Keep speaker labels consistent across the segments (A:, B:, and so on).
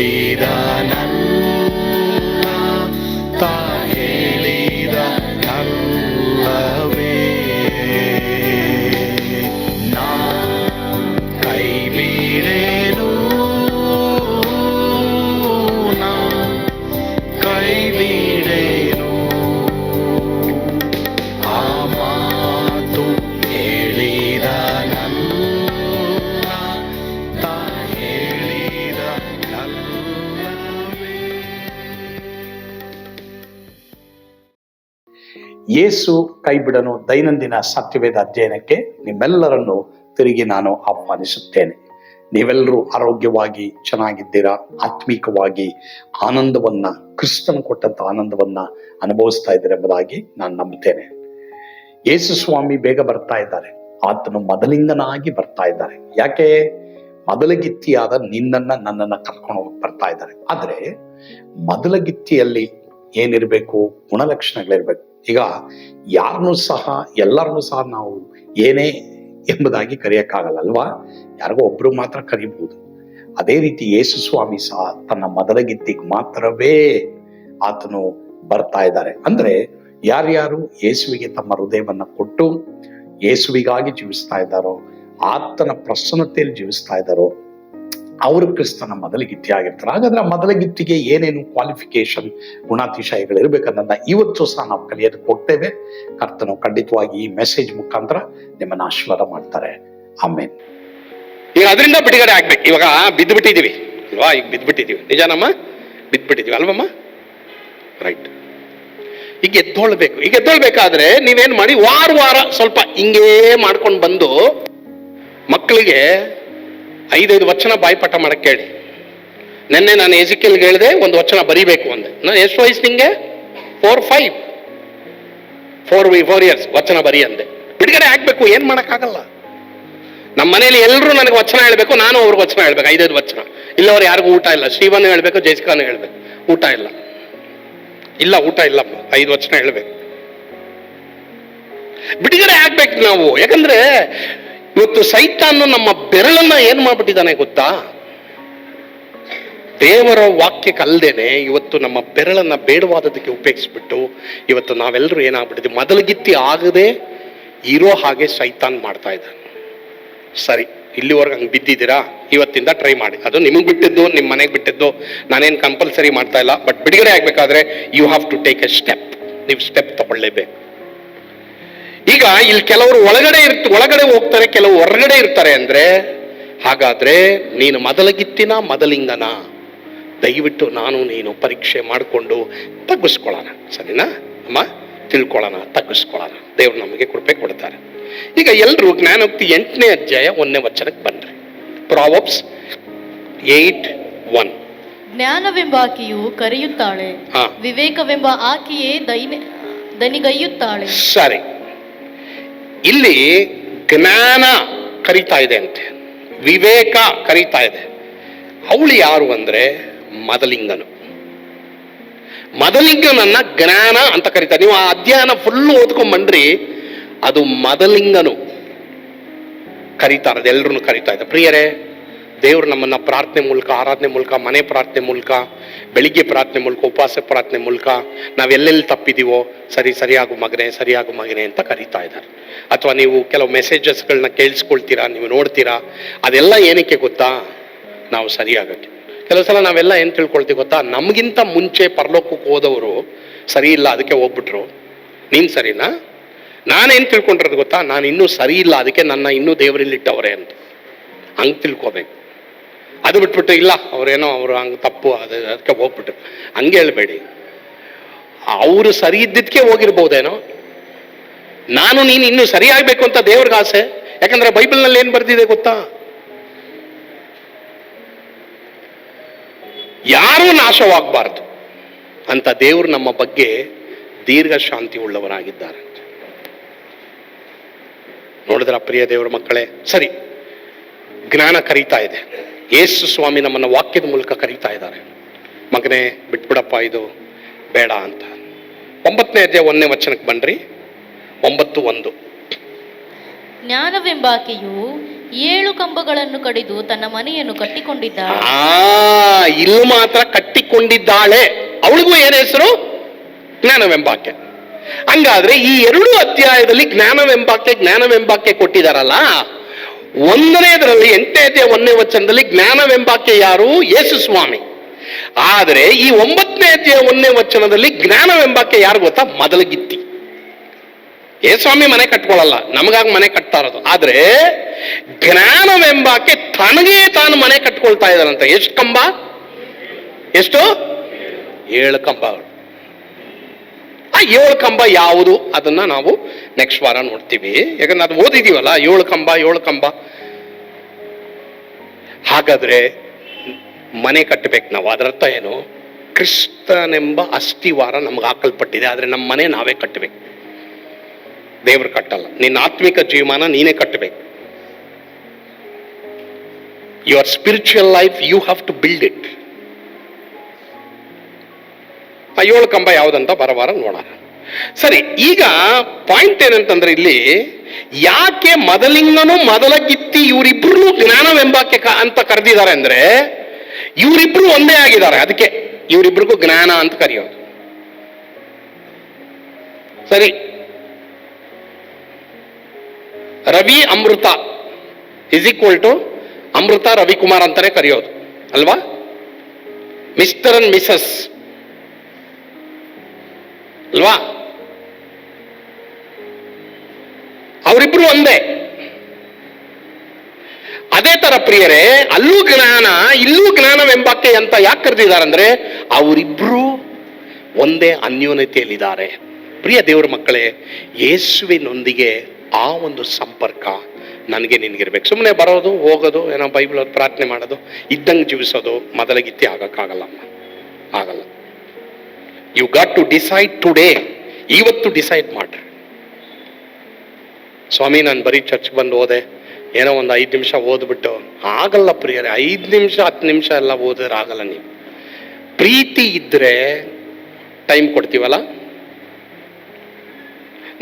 A: ಹೇಳಿದನಲ್ಲ, ತಾ ಹೇಳಿದನಲ್ಲವೇ, ನಾ ಕೈ ಬಿಡೇನು, ನಾ ಕೈ ಬಿಡೇನು. ಆ ಮಾತು ಹೇಳಿದನಲ್ಲ, ತಾ ಹೇಳಿದನಲ್ಲವೇ. ಯೇಸು ಕೈ ಬಿಡನು ದೈನಂದಿನ ಸತ್ಯವೇದ ಅಧ್ಯಯನಕ್ಕೆ ನಿಮ್ಮೆಲ್ಲರನ್ನು ತಿರುಗಿ ನಾನು ಆಹ್ವಾನಿಸುತ್ತೇನೆ. ನೀವೆಲ್ಲರೂ ಆರೋಗ್ಯವಾಗಿ ಚೆನ್ನಾಗಿದ್ದೀರಾ, ಆತ್ಮೀಕವಾಗಿ ಆನಂದವನ್ನ, ಕ್ರಿಸ್ತನು ಕೊಟ್ಟಂತ ಆನಂದವನ್ನ ಅನುಭವಿಸ್ತಾ ಇದ್ದೀರ ಎಂಬುದಾಗಿ ನಾನು ನಂಬುತ್ತೇನೆ. ಯೇಸು ಸ್ವಾಮಿ ಬೇಗ ಬರ್ತಾ ಇದ್ದಾರೆ. ಆತನು ಮೊದಲಿಂಗನಾಗಿ ಬರ್ತಾ ಇದ್ದಾರೆ. ಯಾಕೆ? ಮೊದಲಗಿತ್ತಿಯಾದ ನಿನ್ನನ್ನ ನನ್ನನ್ನ ಕರ್ಕೊಂಡು ಹೋಗಿ ಬರ್ತಾ ಇದ್ದಾರೆ. ಆದ್ರೆ ಮೊದಲಗಿತ್ತಿಯಲ್ಲಿ ಏನಿರ್ಬೇಕು? ಗುಣಲಕ್ಷಣಗಳಿರ್ಬೇಕು. ಈಗ ಯಾರನ್ನೂ ಸಹ ಎಲ್ಲರನ್ನೂ ಸಹ ನಾವು ಏನೇ ಎಂಬುದಾಗಿ ಕರೆಯಕ್ಕಾಗಲ್ಲ ಅಲ್ವಾ? ಯಾರಿಗೋ ಒಬ್ರು ಮಾತ್ರ ಕರಿಬಹುದು. ಅದೇ ರೀತಿ ಯೇಸು ಸ್ವಾಮಿ ಸಹ ತನ್ನ ಮೊದಲಗಿತ್ತಿಗೆ ಮಾತ್ರವೇ ಆತನು ಬರ್ತಾ ಇದ್ದಾರೆ. ಅಂದ್ರೆ ಯಾರ್ಯಾರು ಯೇಸುವಿಗೆ ತಮ್ಮ ಹೃದಯವನ್ನ ಕೊಟ್ಟು ಯೇಸುವಿಗಾಗಿ ಜೀವಿಸ್ತಾ ಇದ್ದಾರೋ, ಆತನ ಪ್ರಸನ್ನತೆಯಲ್ಲಿ ಜೀವಿಸ್ತಾ ಇದ್ದಾರೋ, ಅವರು ಕ್ರಿಸ್ತನ ಮೊದಲಗಿತ್ತಿ ಆಗಿರ್ತಾರೆ. ಹಾಗಾದ್ರೆ ಮೊದಲಗಿತ್ತಿಗೆ ಏನೇನು ಕ್ವಾಲಿಫಿಕೇಶನ್, ಗುಣಾತಿಶಯಗಳು ಇರ್ಬೇಕನ್ನೋದನ್ನ ಇವತ್ತು ಸಹ ನಾವು ಕಲಿಯೋದಕ್ಕೆ ಹೋಗ್ತೇವೆ. ಕರ್ತನು ಖಂಡಿತವಾಗಿ ಈ ಮೆಸೇಜ್ ಮುಖಾಂತರ ನಿಮ್ಮನ್ನ ಆಶೀರ್ವಾದ ಮಾಡ್ತಾರೆ. ಆಮೇಲೆ
B: ಈಗ ಅದರಿಂದ ಬಿಡುಗಡೆ ಆಗ್ಬೇಕು. ಇವಾಗ ಬಿದ್ದು ಬಿಟ್ಟಿದೀವಿ ಅಲ್ವಾ? ಈಗ ಬಿದ್ದು ಬಿಟ್ಟಿದೀವಿ, ನಿಜಾನಮ್ಮ? ಬಿದ್ದು ಬಿಟ್ಟಿದೀವಿ ಅಲ್ವಮ್ಮ? ರೈಟ್. ಈಗ ಎದ್ದೊಳ್ಬೇಕು. ಈಗ ಎದ್ದೊಳ್ಬೇಕಾದ್ರೆ ನೀವೇನ್ ಮಾಡಿ, ವಾರ ಸ್ವಲ್ಪ ಹಿಂಗೇ ಮಾಡ್ಕೊಂಡು ಬಂದು ಮಕ್ಕಳಿಗೆ 5 ವಚನ ಬಾಯ್ಪಾಠ ಮಾಡಕ್ಕೆ ಹೇಳಿ. ನೆನ್ನೆ ನಾನು ಎಜಿಕೆಲ್ಗೆ ಹೇಳಿದೆ ಒಂದು ವಚನ ಬರೀಬೇಕು ಅಂದೆ. ನಾನು ಎಷ್ಟು ವಯಸ್ಸು ನಿಂಗೆ? 4 ಇಯರ್ಸ್ ವಚನ ಬರಿ ಅಂದೆ. ಬಿಡುಗಡೆ ಆಗ್ಬೇಕು. ಏನ್ ಮಾಡಕ್ಕಾಗಲ್ಲ. ನಮ್ಮ ಮನೇಲಿ ಎಲ್ಲರೂ ನನಗೆ ವಚನ ಹೇಳ್ಬೇಕು, ನಾನು ಅವ್ರಿಗೆ ವಚನ ಹೇಳ್ಬೇಕು. 5 ವಚನ. ಇಲ್ಲವ್ರು ಯಾರಿಗೂ ಊಟ ಇಲ್ಲ. ಶ್ರೀವನ್ ಹೇಳ್ಬೇಕು, ಜೈಸಿಕಾನು ಹೇಳ್ಬೇಕು. ಊಟ ಇಲ್ಲ, ಊಟ ಇಲ್ಲಮ್ಮ. 5 ವಚನ ಹೇಳ್ಬೇಕು. ಬಿಡುಗಡೆ ಆಗ್ಬೇಕು ನಾವು. ಯಾಕಂದ್ರೆ ಇವತ್ತು ಸೈತಾನು ನಮ್ಮ ಬೆರಳನ್ನ ಏನ್ ಮಾಡ್ಬಿಟ್ಟಿದ್ದಾನೆ ಗೊತ್ತಾ? ದೇವರ ವಾಕ್ಯಕ್ಕೆ ಅಲ್ದೇನೆ ಇವತ್ತು ನಮ್ಮ ಬೆರಳನ್ನ ಬೇಡವಾದದಕ್ಕೆ ಉಪಯೋಗಿಸ್ಬಿಟ್ಟು ಇವತ್ತು ನಾವೆಲ್ಲರೂ ಏನಾಗ್ಬಿಟ್ಟಿದ್ವಿ, ಮೊದಲಗಿತ್ತಿ ಆಗದೆ ಇರೋ ಹಾಗೆ ಸೈತಾನ್ ಮಾಡ್ತಾ ಇದ್ದಾನೆ. ಸರಿ, ಇಲ್ಲಿವರೆಗೆ ಹಂಗೆ ಬಿದ್ದಿದ್ದೀರಾ? ಇವತ್ತಿಂದ ಟ್ರೈ ಮಾಡಿ. ಅದು ನಿಮಗೆ ಬಿಟ್ಟಿದ್ದು, ನಿಮ್ಮ ಮನೆಗೆ ಬಿಟ್ಟಿದ್ದು. ನಾನೇನು ಕಂಪಲ್ಸರಿ ಮಾಡ್ತಾ ಇಲ್ಲ. ಬಟ್ ಬಿಡುಗಡೆ ಆಗ್ಬೇಕಾದ್ರೆ you have to take a step. ನೀವು ಸ್ಟೆಪ್ ತಗೊಳ್ಳೇಬೇಕು. ಈಗ ಇಲ್ಲಿ ಕೆಲವರು ಒಳಗಡೆ ಹೋಗ್ತಾರೆ, ಕೆಲವು ಹೊರಗಡೆ ಇರ್ತಾರೆ. ಅಂದ್ರೆ ಹಾಗಾದ್ರೆ ನೀನು ಮೊದಲಗಿತ್ತಿನ ಮೊದಲಿಂಗನ? ದಯವಿಟ್ಟು ನಾನು ನೀನು ಪರೀಕ್ಷೆ ಮಾಡಿಕೊಂಡು ತಗ್ಗಿಸ್ಕೊಳ್ಳೋಣ. ಸರಿನಾ ಅಮ್ಮ? ತಿಳ್ಕೊಳ್ಳೋಣ, ತಗ್ಗಿಸ್ಕೊಳ್ಳೋಣ. ದೇವ್ರು ನಮಗೆ ಕೃಪೆ ಕೊಡ್ತಾರೆ. ಈಗ ಎಲ್ಲರೂ ಜ್ಞಾನೋಕ್ತಿ 8ನೇ ಅಧ್ಯಾಯ 1ನೇ ವಚನಕ್ಕೆ ಬನ್ರಿ. ಪ್ರಾವರ್ಬ್ಸ್ 8:1.
C: ಜ್ಞಾನವೆಂಬ ಆಕೆಯು ಕರೆಯುತ್ತಾಳೆ, ವಿವೇಕವೆಂಬ ಆಕೆಯೇ ದನಿಗೈಯುತ್ತಾಳೆ.
B: ಸರಿ, ಇಲ್ಲಿ ಜ್ಞಾನ ಕರೀತಾ ಇದೆ ಅಂತೆ, ವಿವೇಕ ಕರೀತಾ ಇದೆ. ಅವಳು ಯಾರು ಅಂದ್ರೆ ಮೊದಲಿಂಗನು. ಮೊದಲಿಂಗನನ್ನ ಜ್ಞಾನ ಅಂತ ಕರೀತಾರೆ. ನೀವು ಆ ಅಧ್ಯಯನ ಫುಲ್ ಓದ್ಕೊಂಡ್ ಬನ್ರಿ. ಅದು ಮೊದಲಿಂಗನು ಕರೀತಾರೆ, ಎಲ್ಲರೂ ಕರೀತಾ ಇದೆ. ಪ್ರಿಯರೇ, ದೇವರು ನಮ್ಮನ್ನ ಪ್ರಾರ್ಥನೆ ಮೂಲಕ, ಆರಾಧನೆ ಮೂಲಕ, ಮನೆ ಪ್ರಾರ್ಥನೆ ಮೂಲಕ, ಬೆಳಿಗ್ಗೆ ಪ್ರಾರ್ಥನೆ ಮೂಲಕ, ಉಪವಾಸ ಪ್ರಾರ್ಥನೆ ಮೂಲಕ ನಾವೆಲ್ಲೆಲ್ಲಿ ತಪ್ಪಿದೀವೋ ಸರಿಯಾಗು ಮಗನೇ ಅಂತ ಕರೀತಾ ಇದ್ದಾರೆ. ಅಥವಾ ನೀವು ಕೆಲವು ಮೆಸೇಜಸ್ಗಳನ್ನ ಕೇಳಿಸ್ಕೊಳ್ತೀರಾ, ನೀವು ನೋಡ್ತೀರಾ. ಅದೆಲ್ಲ ಏನಕ್ಕೆ ಗೊತ್ತಾ? ನಾವು ಸರಿಯಾಗಕ್ಕೆ. ಕೆಲವು ಸಲ ನಾವೆಲ್ಲ ಏನ್ ತಿಳ್ಕೊಳ್ತೀವಿ ಗೊತ್ತಾ? ನಮಗಿಂತ ಮುಂಚೆ ಪರಲೋಕಕ್ಕೆ ಹೋದವರು ಸರಿ ಇಲ್ಲ, ಅದಕ್ಕೆ ಹೋಗ್ಬಿಟ್ರು. ನೀನ್ ಸರಿನಾ? ನಾನೇನ್ ತಿಳ್ಕೊಂಡಿರೋದು ಗೊತ್ತಾ? ನಾನು ಇನ್ನೂ ಸರಿ ಇಲ್ಲ, ಅದಕ್ಕೆ ನನ್ನ ಇನ್ನೂ ದೇವರಲ್ಲಿಟ್ಟವ್ರೆ ಅಂತ ಹಂಗೆ ತಿಳ್ಕೊಬೇಕು. ಅದು ಬಿಟ್ಬಿಟ್ಟು ಇಲ್ಲ ಅವ್ರು ಹಂಗೆ ತಪ್ಪು, ಅದಕ್ಕೆ ಹೋಗ್ಬಿಟ್ಟು ಹಂಗೆ ಹೇಳ್ಬೇಡಿ. ಅವರು ಸರಿ ಇದ್ದಿದ್ದಕ್ಕೆ ಹೋಗಿರ್ಬೋದೇನೋ. ನೀನು ಇನ್ನೂ ಸರಿಯಾಗಬೇಕು ಅಂತ ದೇವ್ರಿಗೆ ಆಸೆ. ಯಾಕಂದ್ರೆ ಬೈಬಲ್ನಲ್ಲಿ ಏನ್ ಬರ್ದಿದೆ ಗೊತ್ತಾ? ಯಾರೂ ನಾಶವಾಗಬಾರ್ದು ಅಂತ ದೇವರು ನಮ್ಮ ಬಗ್ಗೆ ದೀರ್ಘ ಶಾಂತಿ ಉಳ್ಳವರಾಗಿದ್ದಾರೆ. ನೋಡಿದ್ರ ಪ್ರಿಯ ದೇವರ ಮಕ್ಕಳೇ? ಸರಿ, ಜ್ಞಾನ ಕರೀತಾ ಇದೆ. ಯೇಸು ಸ್ವಾಮಿ ನಮ್ಮನ್ನ ವಾಕ್ಯದ ಮೂಲಕ ಕರೀತಾ ಇದ್ದಾರೆ. ಮಗನೇ ಬಿಟ್ಬಿಡಪ್ಪ, ಇದು ಬೇಡ ಅಂತ. 9ನೇ ಅಧ್ಯಾಯ 1ನೇ ವಚನಕ್ಕೆ ಬನ್ರಿ. 9:1.
C: ಜ್ಞಾನವೆಂಬಾಕೆಯು 7 ಕಂಬಗಳನ್ನು ಕಡಿದು ತನ್ನ ಮನೆಯನ್ನು ಕಟ್ಟಿಕೊಂಡಿದ್ದಾಳೆ.
B: ಇಲ್ಲಿ ಮಾತ್ರ ಕಟ್ಟಿಕೊಂಡಿದ್ದಾಳೆ, ಅವಳಿಗೂ ಏನ್ ಹೆಸರು? ಜ್ಞಾನವೆಂಬಾಕೆ. ಹಂಗಾದ್ರೆ ಈ 2 ಅಧ್ಯಾಯದಲ್ಲಿ ಜ್ಞಾನವೆಂಬಾಕೆ ಕೊಟ್ಟಿದಾರಲ್ಲ, 1ನೇದರಲ್ಲಿ 8ನೇ ಅಧ್ಯಾಯ 1ನೇ ವಚನದಲ್ಲಿ ಜ್ಞಾನವೆಂಬಾಕೆ ಯಾರು? ಯೇಸು ಸ್ವಾಮಿ. ಆದ್ರೆ ಈ 9ನೇ ಅಧ್ಯಾಯ 1ನೇ ವಚನದಲ್ಲಿ ಜ್ಞಾನವೆಂಬಾಕೆ ಯಾರು ಗೊತ್ತಾ? ಮದಲಗಿತ್ತಿ. ಯೇಸ್ವಾಮಿ ಮನೆ ಕಟ್ಕೊಳ್ಳಲ್ಲ, ನಮಗಾಗಿ ಮನೆ ಕಟ್ತಾ ಇರೋದು. ಆದ್ರೆ ಜ್ಞಾನವೆಂಬಾಕೆ ತನಗೇ ತಾನು ಮನೆ ಕಟ್ಕೊಳ್ತಾ ಇದ್ದಾರಂತ. ಎಷ್ಟು ಕಂಬ? ಎಷ್ಟು? 7 ಕಂಬಗಳು. ಆ 7 ಕಂಬ ಯಾವುದು ಅದನ್ನ ನಾವು ನೆಕ್ಸ್ಟ್ ವಾರ ನೋಡ್ತೀವಿ. ಯಾಕಂದ್ರೆ ಅದು ಓದಿದೀವಲ್ಲ, 7 ಕಂಬ. ಹಾಗಾದ್ರೆ ಮನೆ ಕಟ್ಟಬೇಕು ನಾವು. ಅದರರ್ಥ ಏನು? ಕ್ರಿಸ್ತನೆಂಬ ಅಸ್ಥಿವಾರ ನಮ್ಗೆ ಹಾಕಲ್ಪಟ್ಟಿದೆ. ಆದ್ರೆ ನಮ್ಮ ಮನೆ ನಾವೇ ಕಟ್ಟಬೇಕು, ದೇವರು ಕಟ್ಟಲ್ಲ. ನಿನ್ನ ಆತ್ಮಿಕ ಜೀವನ ನೀನೇ ಕಟ್ಟಬೇಕು. Your spiritual life you have to build it. ಆ 7 ಕಂಬ ಯಾವುದಂತ ಬರವಾರ ನೋಡೋಣ. ಸರಿ, ಈಗ ಪಾಯಿಂಟ್ ಏನಂತಂದ್ರೆ ಇಲ್ಲಿ ಯಾಕೆ ಮದಲಿಂಗನು ಮದಲಗಿತ್ತಿ ಇವರಿಬ್ರು ಜ್ಞಾನವೆಂಬಾಕೆ ಅಂತ ಕರೆದಿದ್ದಾರೆ ಅಂದ್ರೆ, ಇವರಿಬ್ರು ಒಂದೇ ಆಗಿದ್ದಾರೆ. ಅದಕ್ಕೆ ಇವರಿಬ್ರಿಗೂ ಜ್ಞಾನ ಅಂತ ಕರೆಯೋದು. ಸರಿ, ರವಿ ಅಮೃತ ಇಸ್ ಈಕ್ವಲ್ ಟು ಅಮೃತ ರವಿಕುಮಾರ್ ಅಂತಾನೆ ಕರೆಯೋದು ಅಲ್ವಾ? ಮಿಸ್ಟರ್ ಅಂಡ್ ಮಿಸಸ್ ಅಲ್ವಾ? ಅವರಿಬ್ರು ಒಂದೇ. ಅದೇ ತರ ಪ್ರಿಯರೇ, ಅಲ್ಲೂ ಜ್ಞಾನ ಇಲ್ಲೂ ಜ್ಞಾನವೆಂಬಾಕೆ ಅಂತ ಯಾಕೆ ಕರೆದಿದ್ದಾರೆ ಅಂದ್ರೆ, ಅವರಿಬ್ರು ಒಂದೇ ಅನ್ಯೋನ್ಯತೆಯಲ್ಲಿದ್ದಾರೆ. ಪ್ರಿಯ ದೇವರ ಮಕ್ಕಳೇ, ಯೇಸುವಿನೊಂದಿಗೆ ಆ ಒಂದು ಸಂಪರ್ಕ ನನಗೆ ನಿನಗಿರ್ಬೇಕು. ಸುಮ್ಮನೆ ಬರೋದು ಹೋಗೋದು, ಏನೋ ಬೈಬಲ್ ಪ್ರಾರ್ಥನೆ ಮಾಡೋದು, ಇದ್ದಂಗೆ ಜೀವಿಸೋದು ಮದಲಗಿತ್ತಿ ಆಗಕ್ಕಾಗಲ್ಲ, ಆಗಲ್ಲ. You got to decide today. ಇವತ್ತು ಡಿಸೈಡ್ ಮಾಡ್ರಿ. ಸ್ವಾಮಿ, ನಾನು ಬರೀ ಚರ್ಚ್ ಬಂದು ಹೋದೆ, ಏನೋ ಒಂದು 5 ನಿಮಿಷ ಓದ್ಬಿಟ್ಟು ಆಗಲ್ಲ ಪ್ರಿಯರೇ. 5 ನಿಮಿಷ 10 ನಿಮಿಷ ಎಲ್ಲ ಓದಿದ್ರೆ ಆಗಲ್ಲ. ನೀವು ಪ್ರೀತಿ ಇದ್ರೆ ಟೈಮ್ ಕೊಡ್ತೀವಲ್ಲ.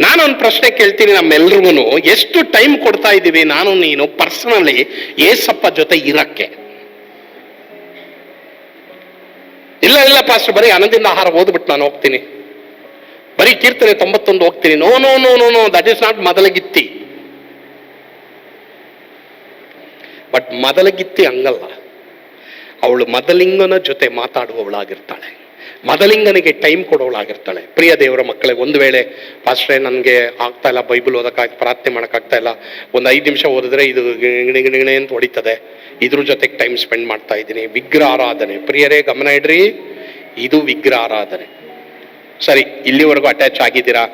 B: ನಾನೊಂದು ಪ್ರಶ್ನೆ ಕೇಳ್ತೀನಿ ನಮ್ಮೆಲ್ರಿಗೂ, ಎಷ್ಟು ಟೈಮ್ ಕೊಡ್ತಾ ಇದ್ದೀವಿ ನಾನು ನೀನು ಪರ್ಸನಲಿ ಏಸಪ್ಪ ಜೊತೆ ಇರಕ್ಕೆ? ಇಲ್ಲ ಪಾಸ್ಟರ್, ಬರೀ ಆನಂದಿಂದ ಆಹಾರ ಓದ್ಬಿಟ್ಟು ನಾನು ಹೋಗ್ತೀನಿ, ಬರೀ ಕೀರ್ತನೆ 91 ಹೋಗ್ತೀನಿ. No no no no no, that is not ಮದಲಗಿತ್ತಿ. ಬಟ್ ಮದಲಗಿತ್ತಿ ಹಂಗಲ್ಲ. ಅವಳು ಮದಲಿಂಗನ ಜೊತೆ ಮಾತಾಡುವವಳಾಗಿರ್ತಾಳೆ, ಮದಲಿಂಗನಿಗೆ ಟೈಮ್ ಕೊಡೋಳಾಗಿರ್ತಾಳೆ. ಪ್ರಿಯ ದೇವರ ಮಕ್ಕಳೇ, ಒಂದು ವೇಳೆ ಪಾಸ್ಟ್ರೇ ನನಗೆ ಆಗ್ತಾ ಇಲ್ಲ, ಬೈಬಲ್ ಓದಕ್ಕಾಗಿ ಪ್ರಾರ್ಥನೆ ಮಾಡೋಕ್ಕಾಗ್ತಾ ಇಲ್ಲ, ಒಂದು 5 ನಿಮಿಷ ಓದಿದ್ರೆ ಇದು ಗಿಣೆ ಅಂತ ಹೊಡಿತದೆ, ಇದ್ರ ಜೊತೆಗೆ ಟೈಮ್ ಸ್ಪೆಂಡ್ ಮಾಡ್ತಾ ಇದ್ದೀನಿ. ವಿಗ್ರಹ ಆರಾಧನೆ ಪ್ರಿಯರೇ, ಗಮನ ಇಡ್ರಿ, ಇದು ವಿಗ್ರಹ ಆರಾಧನೆ. ಸರಿ, ಇಲ್ಲಿವರೆಗೂ ಅಟ್ಯಾಚ್ ಆಗಿದ್ದೀರಾ?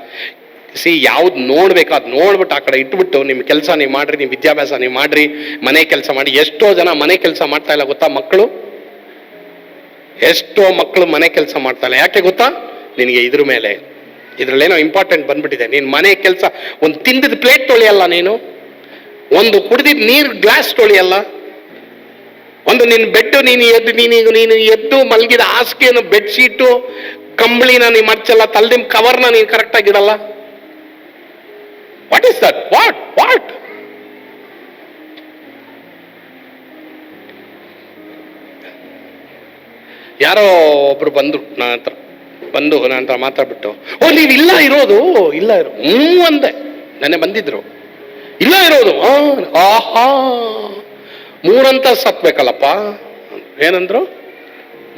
B: ಯಾವ್ದು ನೋಡ್ಬೇಕು ಅದು ನೋಡ್ಬಿಟ್ಟು ಆ ಕಡೆ ಇಟ್ಬಿಟ್ಟು ನಿಮ್ಮ ಕೆಲಸ ನೀವು ಮಾಡ್ರಿ, ನಿಮ್ಮ ವಿದ್ಯಾಭ್ಯಾಸ ನೀವು ಮಾಡ್ರಿ, ಮನೆ ಕೆಲಸ ಮಾಡಿ. ಎಷ್ಟೋ ಜನ ಮನೆ ಕೆಲಸ ಮಾಡ್ತಾ ಇಲ್ಲ ಗೊತ್ತಾ? ಮಕ್ಕಳು, ಎಷ್ಟೋ ಮಕ್ಕಳು ಮನೆ ಕೆಲಸ ಮಾಡ್ತಾ ಇಲ್ಲ. ಯಾಕೆ ಗೊತ್ತಾ? ನಿನಗೆ ಇದ್ರ ಮೇಲೆ ಇದ್ರಲ್ಲೇನೋ ಇಂಪಾರ್ಟೆಂಟ್ ಬಂದ್ಬಿಟ್ಟಿದೆ. ನೀನು ಮನೆ ಕೆಲಸ, ಒಂದು ತಿಂದಿದ ಪ್ಲೇಟ್ ತೊಳೆಯಲ್ಲ, ನೀನು ಒಂದು ಕುಡಿದಿದ್ದ ನೀರು ಗ್ಲಾಸ್ ತೊಳೆಯಲ್ಲ, ಒಂದು ನಿನ್ನ ಬೆಡ್ ನೀನು ಎದ್ದು ಮಲಗಿದ ಹಾಸಿಗೆಯನ್ನು, ಬೆಡ್ಶೀಟು, ಕಂಬಳಿನ ನೀನು ಮರ್ಚಲ್ಲ, ತಲೆದಿಮ್ ಕವರ್ನ ನೀನು ಕರೆಕ್ಟಾಗಿ ಇಡಲ್ಲ. What is that? ವಾಟ್ ಯಾರೋ ಒಬ್ರು ಬಂದ್ರು ನನ್ನ ಹತ್ರ ಮಾತಾಡ್ಬಿಟ್ಟು, ಓ ನೀವು ಇಲ್ಲ ಇರೋದು ಅಂದೆ. ನೆನ್ನೆ ಬಂದಿದ್ರು, ಇಲ್ಲ ಇರೋದು ಆಹಾ 3 ಅಂತಸ್ತು ಹತ್ಬೇಕಲ್ಲಪ್ಪ. ಏನಂದ್ರು?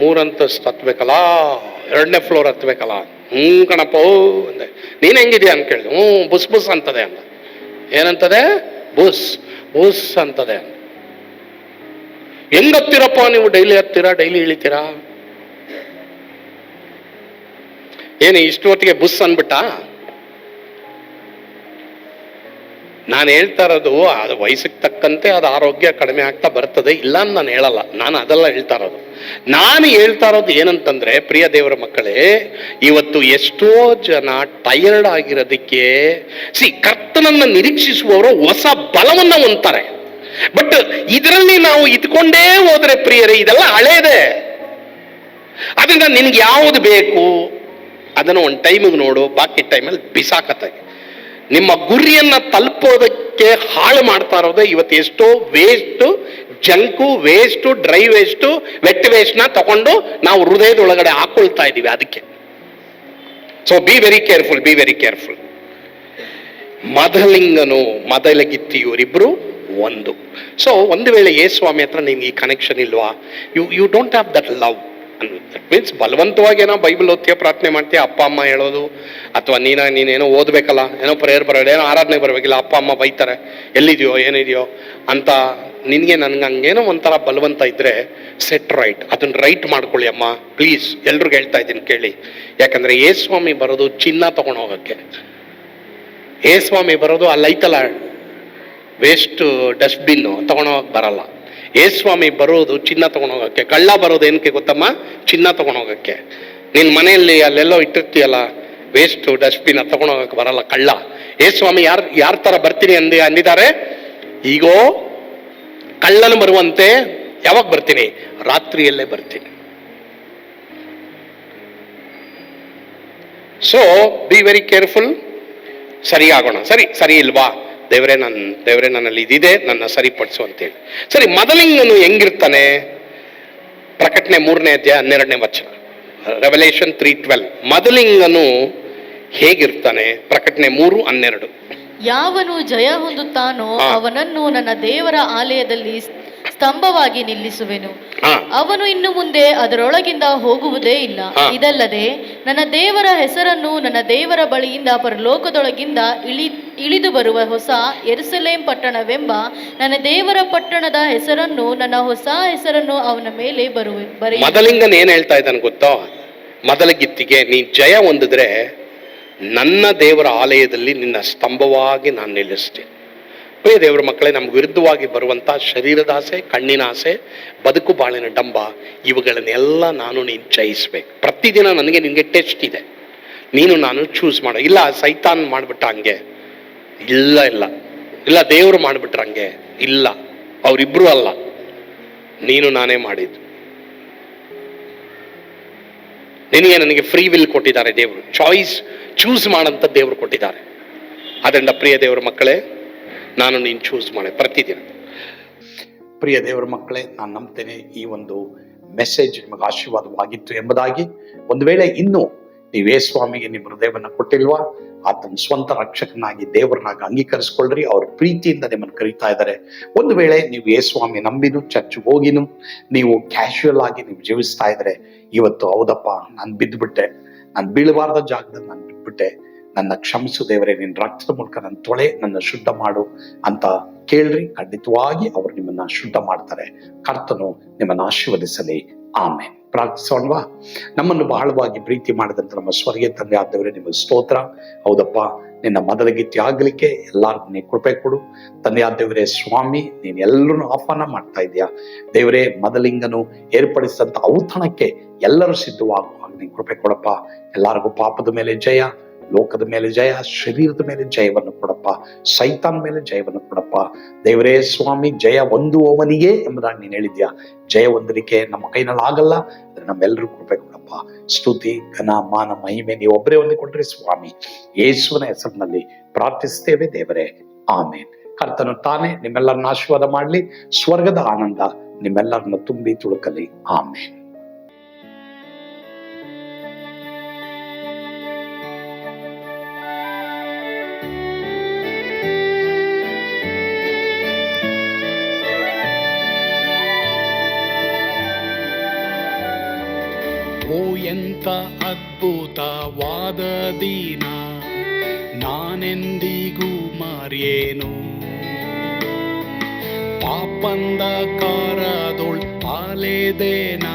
B: 3 ಅಂತಸ್ತು ಹತ್ಬೇಕಲ್ಲ, 2ನೇ ಫ್ಲೋರ್ ಹತ್ಬೇಕಲ್ಲ. ಕಣಪ್ಪ ಅಂದೆ. ನೀನ್ ಹೆಂಗಿದ್ಯಾ ಅಂತ ಕೇಳಿದೆ. ಬುಸ್ ಅಂತದೆ ಅಂದ. ಏನಂತದೆ? ಬುಸ್ ಅಂತದೆ ಅಂದ. ಹೆಂಗ್ ಹತ್ತೀರಪ್ಪ ನೀವು? ಡೈಲಿ ಹತ್ತೀರಾ, ಡೈಲಿ ಇಳಿತೀರಾ? ಏನು ಇಷ್ಟು ಹೊತ್ತಿಗೆ ಬುಸ್ ಅನ್ಬಿಟ್ಟ? ನಾನು ಹೇಳ್ತಾ ಇರೋದು, ಅದು ವಯಸ್ಸಿಗೆ ತಕ್ಕಂತೆ ಅದು ಆರೋಗ್ಯ ಕಡಿಮೆ ಆಗ್ತಾ ಬರ್ತದೆ, ಇಲ್ಲ ಅಂತ ನಾನು ಹೇಳಲ್ಲ. ನಾನು ಅದೆಲ್ಲ ಹೇಳ್ತಾ ಇರೋದು. ನಾನು ಹೇಳ್ತಾ ಇರೋದು ಏನಂತಂದ್ರೆ, ಪ್ರಿಯ ದೇವರ ಮಕ್ಕಳೇ, ಇವತ್ತು ಎಷ್ಟೋ ಜನ ಟಯರ್ಡ್ ಆಗಿರೋದಕ್ಕೆ, ಕರ್ತನನ್ನ ನಿರೀಕ್ಷಿಸುವವರು ಹೊಸ ಬಲವನ್ನ ಹೊಂದ್ತಾರೆ. ಬಟ್ ಇದರಲ್ಲಿ ನಾವು ಇದ್ಕೊಂಡೇ ಹೋದ್ರೆ ಪ್ರಿಯರೇ, ಇದೆಲ್ಲ ಹಳೇದೆ. ಅದರಿಂದ ನಿನ್ಗೆ ಯಾವುದು ಬೇಕು ಅದನ್ನು ಒಂದು ಟೈಮಿಗೆ ನೋಡು, ಬಾಕಿ ಟೈಮಲ್ಲಿ ಬಿಸಾಕತ್ತಾಗೆ. ನಿಮ್ಮ ಗುರಿಯನ್ನ ತಲುಪೋದಕ್ಕೆ ಹಾಳು ಮಾಡ್ತಾ ಇರೋದು ಇವತ್ತು ಎಷ್ಟೋ waste, junk waste, dry waste, wet waste ನ ತಗೊಂಡು ನಾವು ಹೃದಯದೊಳಗಡೆ ಹಾಕೊಳ್ತಾ ಇದೀವಿ. ಅದಕ್ಕೆ so be very careful, be very careful. ಮದಲಿಂಗನು ಮದಲಗಿತ್ತಿಯವರಿಬ್ರು ಒಂದು. ಸೊ ಒಂದು ವೇಳೆ ಸ್ವಾಮಿ ಹತ್ರ ನಿಮ್ಗೆ ಈ ಕನೆಕ್ಷನ್ ಇಲ್ವಾ, you don't have that love, that means ಬಲವಂತವಾಗಿ ಏನೋ ಬೈಬಲ್ ಓದ್ತೀಯ, ಪ್ರಾರ್ಥನೆ ಮಾಡ್ತೀಯ, ಅಪ್ಪ ಅಮ್ಮ ಹೇಳೋದು, ಅಥವಾ ನೀನೇನೋ ಓದ್ಬೇಕಲ್ಲ, ಏನೋ ಪ್ರೇಯರ್ ಬರೋಲ್ಲ, ಏನೋ ಆರಾಧನೆ ಬರಬೇಕಿಲ್ಲ, ಅಪ್ಪ ಅಮ್ಮ ಬೈತಾರೆ, ಎಲ್ಲಿದೆಯೋ ಏನಿದೆಯೋ ಅಂತ ನಿನಗೆ ನನ್ಗೆ ಹಂಗೇನೋ ಒಂಥರ ಬಲವಂತ ಇದ್ರೆ ಸೆಟ್ ರೈಟ್, ಅದನ್ನ ರೈಟ್ ಮಾಡ್ಕೊಳ್ಳಿ ಅಮ್ಮ ಪ್ಲೀಸ್. ಎಲ್ರಿಗೂ ಹೇಳ್ತಾ ಇದ್ದೀನಿ ಕೇಳಿ. ಯಾಕಂದ್ರೆ ಸ್ವಾಮಿ ಬರೋದು ಚಿನ್ನ ತಗೊಂಡು ಹೋಗಕ್ಕೆ, ಸ್ವಾಮಿ ಬರೋದು ಅಲ್ಲೈತಲ್ಲ ವೇಸ್ಟ್ ಡಸ್ಟ್ಬಿನ್ ತಗೊಂಡೋಗಕ್ಕೆ ಬರಲ್ಲ. ಸ್ವಾಮಿ ಬರೋದು ಚಿನ್ನ ತಗೊಂಡೋಗಕ್ಕೆ. ಕಳ್ಳ ಬರೋದು ಏನಕ್ಕೆ ಗೊತ್ತಮ್ಮ? ಚಿನ್ನ ತಗೊಂಡೋಗಕ್ಕೆ. ನಿನ್ನ ಮನೆಯಲ್ಲಿ ಅಲ್ಲೆಲ್ಲೋ ಇಟ್ಟಿರ್ತೀಯಲ್ಲ ವೇಸ್ಟ್ ಡಸ್ಟ್ಬಿನ್ ತಗೊಂಡೋಗಕ್ಕೆ ಬರಲ್ಲ ಕಳ್ಳ. ಸ್ವಾಮಿ ಯಾರ ತರ ಬರ್ತೀನಿ ಅಂದಿದ್ದಾರೆ? ಈಗೋ ಕಳ್ಳನು ಬರುವಂತೆ ಯಾವಾಗ ಬರ್ತೀನಿ? ರಾತ್ರಿಯಲ್ಲೇ ಬರ್ತೀನಿ. So be very careful. ಸರಿ ಆಗೋಣ. ಸರಿ ಇಲ್ವಾ? ದೇವರೇ ನನ್ನಲ್ಲಿ ಇದಿದೆ, ನನ್ನ ಸರಿಪಡಿಸು ಅಂತೇಳಿ. ಸರಿ, ಮದಲಿಂಗನು ಹೆಂಗಿರ್ತಾನೆ? ಪ್ರಕಟಣೆ 3ನೇ ಅಧ್ಯಾಯ 12ನೇ ವಚನ, ರೆವಲೇಷನ್ 3:12. ಮದಲಿಂಗನು ಹೇಗಿರ್ತಾನೆ? ಪ್ರಕಟಣೆ 3:12.
C: ಯಾವನು ಜಯ ಹೊಂದುತ್ತಾನೋ ಅವನನ್ನು ನನ್ನ ದೇವರ ಆಲಯದಲ್ಲಿ ಸ್ತಂಭವಾಗಿ ನಿಲ್ಲಿಸುವೆನು. ಅವನು ಇನ್ನು ಮುಂದೆ ಅದರೊಳಗಿಂದ ಹೋಗುವುದೇ ಇಲ್ಲ. ಇದಲ್ಲದೆ ನನ್ನ ದೇವರ ಹೆಸರನ್ನು ನನ್ನ ದೇವರ ಬಳಿಯಿಂದ ಪರಲೋಕದೊಳಗಿಂದ ಇಳಿದು ಬರುವ ಹೊಸ ಯೆರೂಸಲೇಮ್ ಪಟ್ಟಣವೆಂಬ ನನ್ನ ದೇವರ ಪಟ್ಟಣದ ಹೆಸರನ್ನು, ನನ್ನ ಹೊಸ ಹೆಸರನ್ನು ಅವನ ಮೇಲೆ ಬರೆಯುವೆನು.
B: ಮದಲಿಂಗನ್ ಏನ್ ಹೇಳ್ತಾ ಇದ್ದಾನೆ ಗೊತ್ತೋ? ಮದಲಗಿತ್ತಿಗೆ ನೀನ್ ಜಯ ಹೊಂದಿದ್ರೆ ನನ್ನ ದೇವರ ಆಲಯದಲ್ಲಿ ನಿನ್ನ ಸ್ತಂಭವಾಗಿ ನಾನು ನಿಲ್ಲಿಸ್ತೇನೆ. ಪ್ರಿಯ ದೇವರ ಮಕ್ಕಳೇ, ನಮ್ಗೆ ವಿರುದ್ಧವಾಗಿ ಬರುವಂತ ಶರೀರದ ಆಸೆ, ಕಣ್ಣಿನ ಆಸೆ, ಬದುಕು ಬಾಳಿನ ಡಂಬ, ಇವುಗಳನ್ನೆಲ್ಲ ನೀನು ಜಯಿಸ್ಬೇಕು. ಪ್ರತಿದಿನ ನಿನಗೆ ಟೆಸ್ಟ್ ಇದೆ. ನಾನು ಚೂಸ್ ಮಾಡೋ. ಇಲ್ಲ ಸೈತಾನ್ ಮಾಡ್ಬಿಟ್ಟ ಹಂಗೆ, ಇಲ್ಲ ದೇವರು ಮಾಡ್ಬಿಟ್ರ ಹಂಗೆ, ಇಲ್ಲ ಅವರಿಬ್ರು ಅಲ್ಲ, ನಾನೇ ಮಾಡಿದ್ದು. ನನಗೆ ಫ್ರೀ ವಿಲ್ ಕೊಟ್ಟಿದ್ದಾರೆ ದೇವರು. ಚೂಸ್ ಮಾಡಂತ ದೇವರು ಕೊಟ್ಟಿದ್ದಾರೆ. ಅದರಿಂದ ಪ್ರಿಯ ದೇವರ ಮಕ್ಕಳೇ, ನೀನು ಚೂಸ್ ಮಾಡಿ ಪ್ರತಿದಿನ.
A: ಪ್ರಿಯ ದೇವರ ಮಕ್ಕಳೇ, ನಾನು ನಂಬ್ತೇನೆ ಈ ಒಂದು ಮೆಸೇಜ್ ನಿಮಗೆ ಆಶೀರ್ವಾದವಾಗಿತ್ತು ಎಂಬುದಾಗಿ. ಒಂದು ವೇಳೆ ಇನ್ನೂ ನೀವು ಸ್ವಾಮಿಗೆ ನಿಮ್ಮ ಹೃದಯವನ್ನು ಕೊಟ್ಟಿಲ್ವಾ, ಆತನ ಸ್ವಂತ ರಕ್ಷಕನಾಗಿ ದೇವರನ್ನಾಗಿ ಅಂಗೀಕರಿಸ್ಕೊಳ್ರಿ. ಅವ್ರ ಪ್ರೀತಿಯಿಂದ ನಿಮ್ಮನ್ನು ಕರೀತಾ ಇದ್ದಾರೆ. ಒಂದು ವೇಳೆ ನೀವು ಸ್ವಾಮಿ ನಂಬಿನು, ಚರ್ಚ್ಗೆ ಹೋಗಿನು, ನೀವು ಕ್ಯಾಶುಯಲ್ ಆಗಿ ನೀವು ಜೀವಿಸ್ತಾ ಇದ್ರೆ, ಇವತ್ತು ಹೌದಪ್ಪ ನಾನು ಬಿದ್ದುಬಿಟ್ಟೆ, ನಾನು ಬೀಳಬಾರ್ದ ಜಾಗದಲ್ಲಿ ನಾನು ಬಿದ್ದುಬಿಟ್ಟೆ, ನನ್ನ ಕ್ಷಮಿಸು ದೇವರೇ, ನಿನ್ನ ರಕ್ತದ ಮೂಲಕ ನನ್ನ ತೊಳೆ, ನನ್ನ ಶುದ್ಧ ಮಾಡು ಅಂತ ಕೇಳ್ರಿ. ಖಂಡಿತವಾಗಿ ಅವರು ನಿಮ್ಮನ್ನ ಶುದ್ಧ ಮಾಡ್ತಾರೆ. ಕರ್ತನು ನಿಮ್ಮನ್ನು ಆಶೀರ್ವದಿಸಲಿ. ಆಮೇಲೆ ಪ್ರಾರ್ಥಿಸೋಣವಾ? ನಮ್ಮನ್ನು ಬಹಳವಾಗಿ ಪ್ರೀತಿ ಮಾಡಿದಂತ ನಮ್ಮ ಸ್ವರ್ಗೀಯ ತಂದೆ ಆದವರೇ, ನಿಮಗೆ ಸ್ತೋತ್ರ. ಹೌದಪ್ಪ, ನಿನ್ನ ಮದಲಗಿತ್ತಿ ಆಗ್ಲಿಕ್ಕೆ ಎಲ್ಲಾರ್ಗು ನೀ ಕೃಪೆ ಕೊಡು. ತಂದೆ ಆದವರೇ ಸ್ವಾಮಿ, ನೀನು ಎಲ್ಲರನ್ನು ಆಹ್ವಾನ ಮಾಡ್ತಾ ಇದೀಯಾ ದೇವರೇ. ಮದಲಿಂಗನು ಏರ್ಪಡಿಸಿದಂತ ಔತಣಕ್ಕೆ ಎಲ್ಲರೂ ಸಿದ್ಧವಾಗುವಾಗ ನೀನು ಕೃಪೆ ಕೊಡಪ್ಪ. ಎಲ್ಲರಿಗೂ ಪಾಪದ ಮೇಲೆ ಜಯ, ಲೋಕದ ಮೇಲೆ ಜಯ, ಶರೀರದ ಮೇಲೆ ಜಯವನ್ನು ಕೊಡಪ್ಪ, ಸೈತಾನ್ ಮೇಲೆ ಜಯವನ್ನು ಕೊಡಪ್ಪ ದೇವರೇ ಸ್ವಾಮಿ. ಜಯ ಹೊಂದುವವನಿಗೆ ಎಂಬುದಾಗಿ ನೀನು ಹೇಳಿದ್ಯಾ. ಜಯ ಹೊಂದಲಿಕ್ಕೆ ನಮ್ಮ ಕೈನಲ್ಲಿ ಆಗಲ್ಲ, ನಮ್ಮೆಲ್ಲರೂ ಕೃಪೆ ಕೊಡಪ್ಪ. ಸ್ತುತಿ, ಘನ, ಮಾನ, ಮಹಿಮೆ ನೀವು ಒಬ್ಬರೇ ಹೊಂದಿಕೊಂಡ್ರಿ ಸ್ವಾಮಿ. ಯೇಸುವಿನ ಹೆಸರಿನಲ್ಲಿ ಪ್ರಾರ್ಥಿಸ್ತೇವೆ ದೇವರೇ, ಆಮೇನ್. ಕರ್ತನು ತಾನೇ ನಿಮ್ಮೆಲ್ಲರನ್ನ ಆಶೀರ್ವಾದ ಮಾಡಲಿ. ಸ್ವರ್ಗದ ಆನಂದ ನಿಮ್ಮೆಲ್ಲರನ್ನ ತುಂಬಿ ತುಳುಕಲಿ. ಆಮೇನ್.
D: ಓ ಎಂತ ಅದ್ಭುತವಾದ ದಿನ, ನಾನೆಂದಿಗೂ ಮರೆಯೇನು. ಪಾಪಂಧಕಾರದೊಳ್ ಅಲೆದೇನ,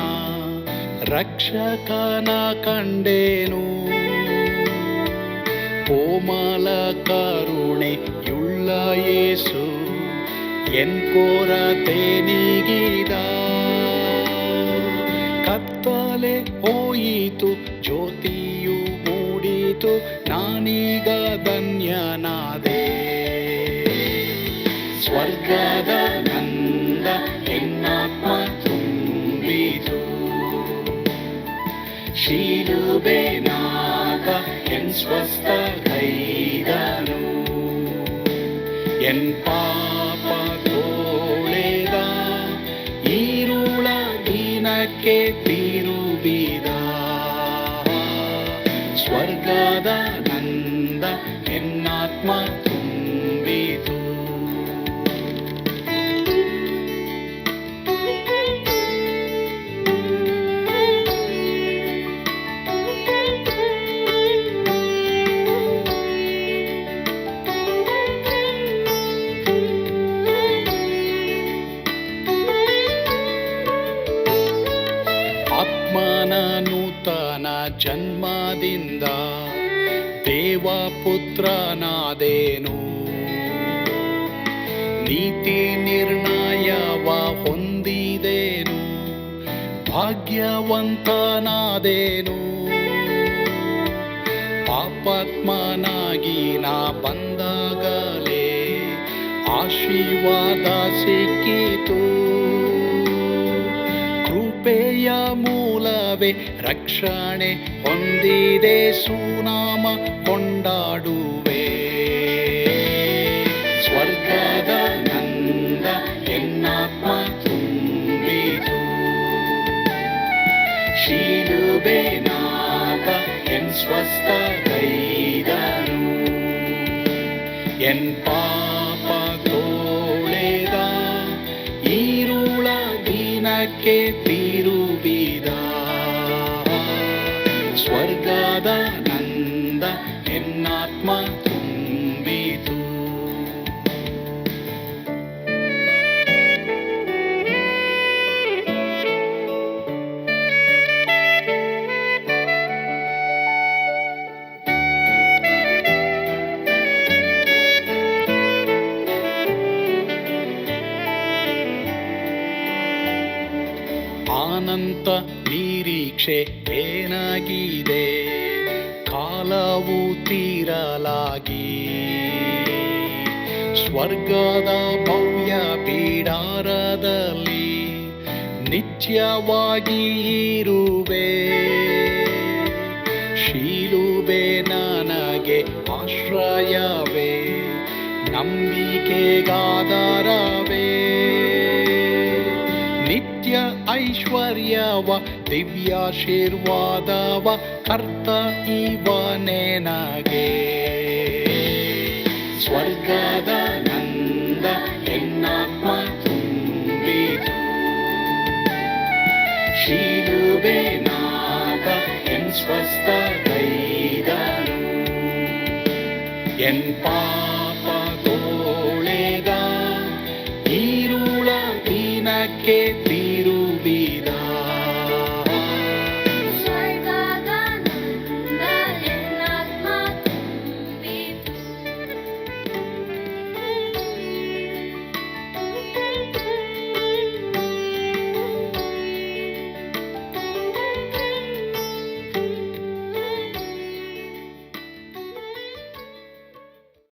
D: ರಕ್ಷಕನ ಕಂಡೇನು. ಕೋಮಲ ಕರುಣೆಯುಳ್ಳ ಯೇಸು ಎನ್ ಕೊರತೆ ನೀಗಿದ. ಕತ್ತಲೆ ಹೋಯಿತು, ಜ್ಯೋತಿಯು ಮೂಡಿತು, ನಾನೀಗ ಧನ್ಯನಾದೆ. ಸ್ವರ್ಗದ ನಂದ ಎನ್ನಾತ್ಮ ತುಂಬಿತು, ಶಿಲುಬೆನಾಥ ಎನ್ ಸ್ವಸ್ಥ ಕೈದನು. ಎನ್ ಪಾಪ ತೋಳೆದ ಈರುಳ ದಿನಕ್ಕೆ ತಿರುಗಿದ ಸ್ವರ್ಗದ ನಂದ ಎನ್ನಾತ್ಮ ತುಂಬಿತು. ಆತ್ಮನ ನೂತನ ಜನ್ಮದಿಂದ ದೇವಪುತ್ರನಾದೇನು, ನೀತಿ ನಿರ್ಣಯವ ಹೊಂದಿದೇನು, ಭಾಗ್ಯವಂತನಾದೇನು. ಪಾಪಾತ್ಮನಾಗಿ ನಾ ಬಂದಾಗಲೇ ಆಶೀರ್ವಾದ ಸಿಕ್ಕಿತು. ಕೃಪೆಯ ಮೂಲವೇ ರಕ್ಷಣೆ ಹೊಂದಿದೆ, ಸುನಾಮ ಕೊಂಡಾಡುವೆ. ಸ್ವರ್ಗದ ನಂದ ಎನ್ನಾತ್ಮ ತುಂಬಿತು. ಶಿಲುಬೆನಾಥ ಎನ್ ಸ್ವಸ್ಥಗೈದನು, ಎನ್ ಪಾಪ ತೋಳೆದ ಈರುಳ ದಿನಕ್ಕೆ ತಿರುಗಿದ. ಸ್ವರ್ಗದ ನಂದ ಎನ್ನಾತ್ಮ ತುಂಬಿತು. ಅನಂತ ನಿರೀಕ್ಷೆ ಏನಾಗಿದೆ, ಕಾಲವು ತೀರಲಾಗಿ ಸ್ವರ್ಗದ ಭವ್ಯ ಬಿಡಾರದಲ್ಲಿ ನಿತ್ಯವಾಗಿ ಇರುವೆ. ಶಿಲುಬೆ ನನಗೆ ಆಶ್ರಯವೇ, ನಂಬಿಕೆಗಾಧಾರವೇ. ನಿತ್ಯ ಐಶ್ವರ್ಯವ ದಿವ್ಯಾಶೀರ್ವಾದವ ಕರ್ತ ಇವನೇ ನಗೆ. ಸ್ವರ್ಗದ ನಂದ ಎನ್ನಾತ್ಮ ತುಂಬಿತು. ಶಿಲುಬೆನಾಥ ಎನ್ ಸ್ವಸ್ಥಗೈದನು, ಎನ್